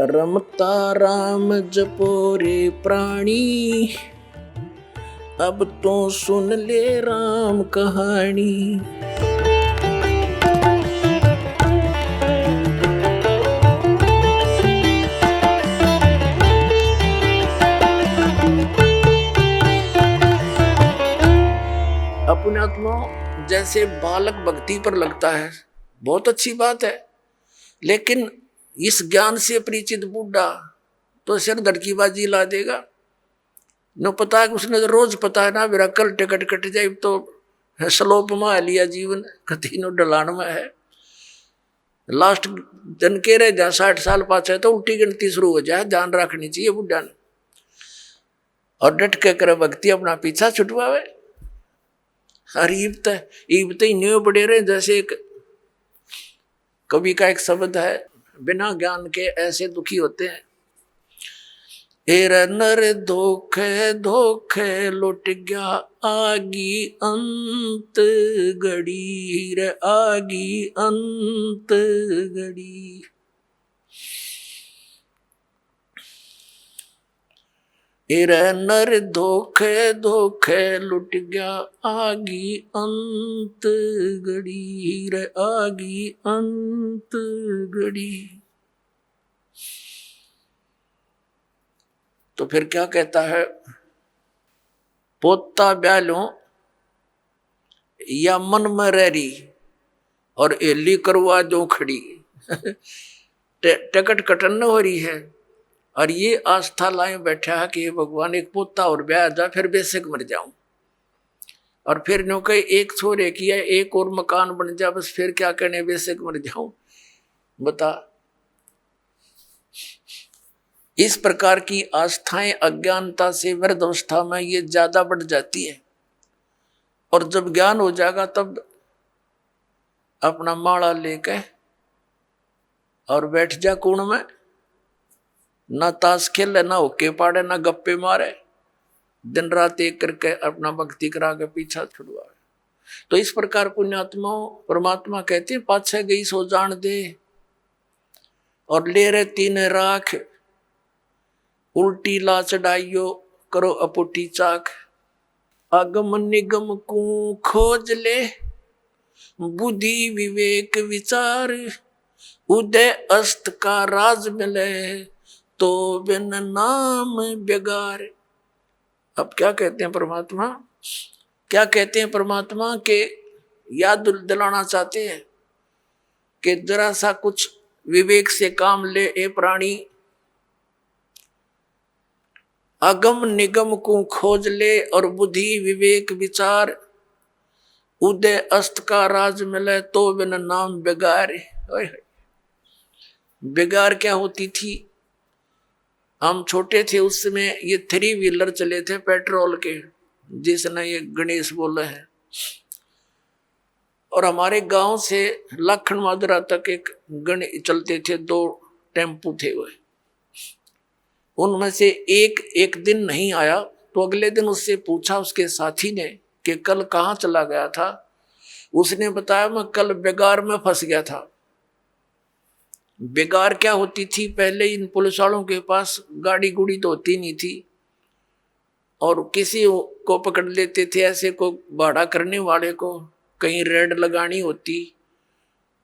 रमता राम जपो रे प्राणी, अब तो सुन ले राम कहानी। पुण्यात्मा, जैसे बालक भक्ति पर लगता है, बहुत अच्छी बात है, लेकिन इस ज्ञान से परिचित बूढ़ा तो सिर धड़कीबाजी ला देगा। न पता है, उसने तो रोज पता है ना, मेरा कल टिकट कट जाए तो स्लोप में लिया जीवन कति नो ढलान में है। लास्ट जन के रहे जा 60 साल पाछे तो उल्टी गिनती शुरू हो जाए, ध्यान रखनी चाहिए बुढ़ा ने। और डट के करे भक्ति अपना पीछा छुटवावे। अरे ईबत ही न्यू बड़े रहे। जैसे एक कवि का एक शब्द है, बिना ज्ञान के ऐसे दुखी होते हैं। एर नर धोखे धोखे लुट गया आगी अंत घड़ी रे, आगी अंत घड़ी। एर नर धोखे धोखे लुट गया आगी अंत घड़ी रे, आगी अंत घड़ी। तो फिर क्या कहता है, पोता ब्यालो या मन में रही और एली करवा जो खड़ी। टिकट कटन न हो रही है और ये आस्था लाए बैठा है कि भगवान एक पोता और ब्याह जा, फिर बेशक मर जाऊं। और फिर नो कहे एक छोरे किया, एक और मकान बन जा, बस फिर क्या कहने बेशक मर जाऊं। बता, इस प्रकार की आस्थाएं अज्ञानता से वृद्धावस्था में ये ज्यादा बढ़ जाती है। और जब ज्ञान हो जाएगा तब अपना माला लेके और बैठ जा कुण में, ना ताश खेले, ना होके पाड़े, ना गप्पे मारे, दिन रात एक करके अपना भक्ति करा के पीछा छुड़वाए। तो इस प्रकार पुण्यात्मा परमात्मा कहते हैं, पाछे गई सो जान दे और ले रहे तीन राख, उल्टी ला चढ़ाइयो करो अपुटी चाक। अगम निगम को खोज ले बुद्धि विवेक विचार, उदय अस्त का राज मिले तो बिन नाम बेगार। अब क्या कहते हैं परमात्मा, क्या कहते हैं परमात्मा के याद दिलाना चाहते हैं कि जरा सा कुछ विवेक से काम ले ए प्राणी। अगम निगम को खोज ले और बुद्धि विवेक विचार, उदय अस्त का राज मिले तो बिन नाम बेगार। बेगार क्या होती थी? हम छोटे थे उस समय ये 3 व्हीलर चले थे पेट्रोल के, जिसने ये गणेश बोला है। और हमारे गांव से लखन माजरा तक एक गणेश चलते थे, 2 टेम्पू थे वो। उनमें से एक दिन नहीं आया तो अगले दिन उससे पूछा उसके साथी ने कि कल कहाँ चला गया था। उसने बताया, मैं कल बेगार में फंस गया था। बेगार क्या होती थी? पहले इन पुलिस वालों के पास गाड़ी गुड़ी तो होती नहीं थी और किसी को पकड़ लेते थे, ऐसे को भाड़ा करने वाले को कहीं रेड लगानी होती,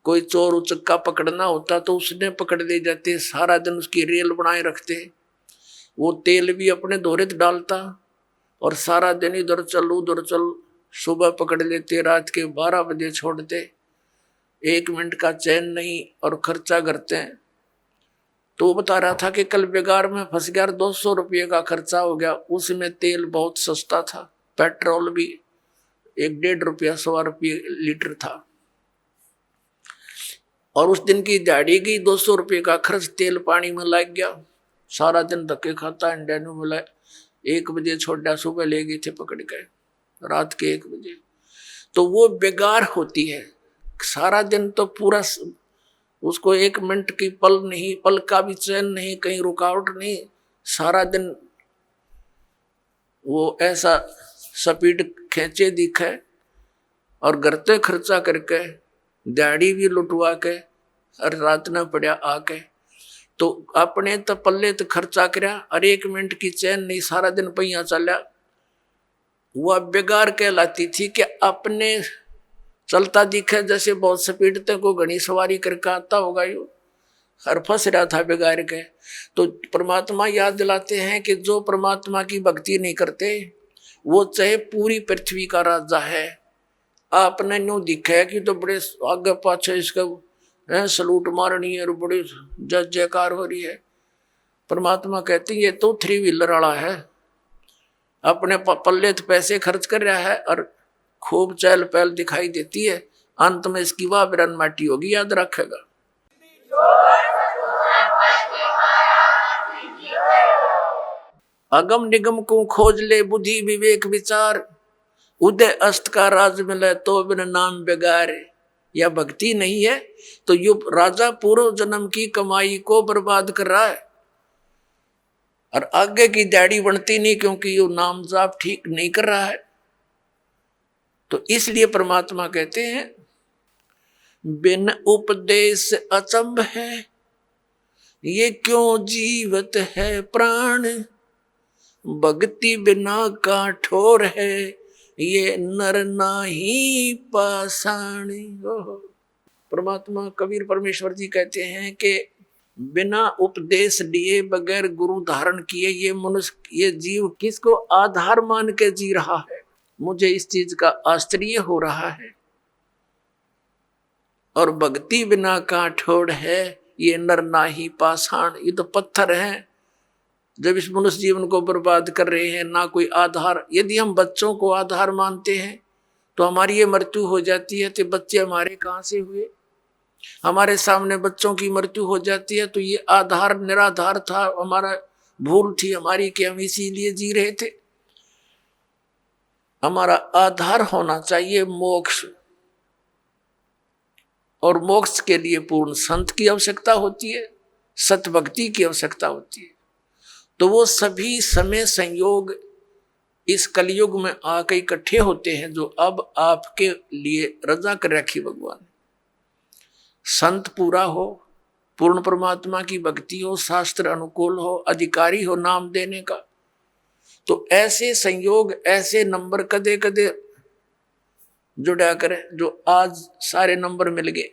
कोई चोर उचक्का पकड़ना होता तो उसने पकड़ ले जाते। सारा दिन उसकी रेल बनाए रखते, वो तेल भी अपने दोहरे डालता और सारा दिन इधर चल उधर चल। सुबह पकड़ लेते, रात के 12 बजे छोड़ते, 1 मिनट का चैन नहीं और खर्चा करते हैं। तो वो बता रहा था कि कल बेगार में फंस गया, 200 रुपये का खर्चा हो गया। उसमें तेल बहुत सस्ता था, पेट्रोल भी 1-1.5 रुपया 100 रुपये लीटर था। और उस दिन की दिहाड़ी की 200 रुपये का खर्च तेल पानी में लग गया। सारा दिन धक्के खाता, इंडिया में मिला। 1 बजे छोड़ा, सुबह ले गए थे पकड़ के, रात के 1 बजे। तो वो बेगार होती है। सारा दिन तो पूरा उसको 1 मिनट की पल नहीं, पल का भी चैन नहीं, कहीं रुकावट नहीं। सारा दिन वो ऐसा स्पीड खींचे दिखे और घरते खर्चा करके, दिहाड़ी भी लुटवा के और रात न पड़ा आके। तो अपने तो पल्ले तो खर्चा करया और 1 मिनट की चैन नहीं, सारा दिन पहिया चला। वह बेगार कहलाती थी कि अपने चलता दिखे जैसे बहुत स्पीड तक को घनी सवारी करके आता होगा यो, हर फंस रहा था बेगार के। तो परमात्मा याद दिलाते हैं कि जो परमात्मा की भक्ति नहीं करते वो चाहे पूरी पृथ्वी का राजा है, आपने न्यू दिखा है कि तो बड़े आगे पाछे इसका सलूट मारनी है और बड़ी जय जयकार हो रही है। परमात्मा कहते हैं ये तो 3 व्हीलर वाला है, अपने पल्ले तो पैसे खर्च कर रहा है और खूब चहल पहल दिखाई देती है, अंत में इसकी वाह बिरन माटी होगी, याद रखेगा। अगम निगम को खोज ले बुद्धि विवेक विचार, उदय अस्त का राज मिले तो बिन नाम बेगार। या भक्ति नहीं है तो यो राजा पूर्व जन्म की कमाई को बर्बाद कर रहा है और आगे की दाढ़ी बनती नहीं, क्योंकि यो नाम जाप ठीक नहीं कर रहा है। तो इसलिए परमात्मा कहते हैं बिन उपदेश अचंभ है, ये क्यों जीवत है प्राण, भक्ति बिना का ठोर है, ये नर नाही पाषाण। परमात्मा कबीर परमेश्वर जी कहते हैं कि बिना उपदेश लिए बगैर गुरु धारण किए ये मनुष्य, ये जीव किसको आधार मान के जी रहा है। मुझे इस चीज का आश्चर्य हो रहा है। और भक्ति बिना का ठोर है, ये नर नाही पाषाण, ये तो पत्थर हैं जब इस मनुष्य जीवन को बर्बाद कर रहे हैं, ना कोई आधार। यदि हम बच्चों को आधार मानते हैं तो हमारी ये मृत्यु हो जाती है, तो बच्चे हमारे कहाँ से हुए। हमारे सामने बच्चों की मृत्यु हो जाती है तो ये आधार निराधार था, हमारा भूल थी हमारी कि हम इसीलिए जी रहे थे। हमारा आधार होना चाहिए मोक्ष, और मोक्ष के लिए पूर्ण संत की आवश्यकता होती है, सत भक्ति की आवश्यकता होती है। तो वो सभी समय संयोग इस कलयुग में आकर इकट्ठे होते हैं जो अब आपके लिए रजा कर रखी भगवान। संत पूरा हो, पूर्ण परमात्मा की भक्ति हो, शास्त्र अनुकूल हो, अधिकारी हो नाम देने का, तो ऐसे संयोग ऐसे नंबर कदे कदे जुड़ा करें जो आज सारे नंबर मिल गए।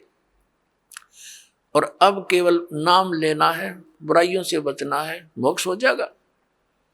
और अब केवल नाम लेना है, बुराइयों से बचना है, मोक्ष हो जाएगा।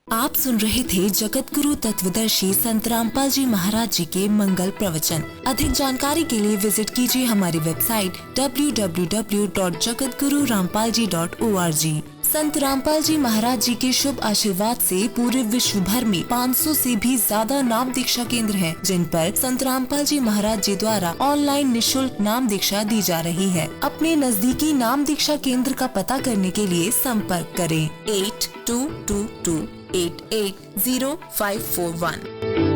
आप सुन रहे थे जगत गुरु तत्वदर्शी संत रामपाल जी महाराज जी के मंगल प्रवचन। अधिक जानकारी के लिए विजिट कीजिए हमारी वेबसाइट www.jagatgururampalji.org। संत रामपाल जी महाराज जी के शुभ आशीर्वाद से पूरे विश्व भर में 500 से भी ज्यादा नाम दीक्षा केंद्र हैं, जिन पर संत रामपाल जी महाराज जी द्वारा ऑनलाइन निशुल्क नाम दीक्षा दी जा रही है। अपने नजदीकी नाम दीक्षा केंद्र का पता करने के लिए संपर्क करें 8222880541।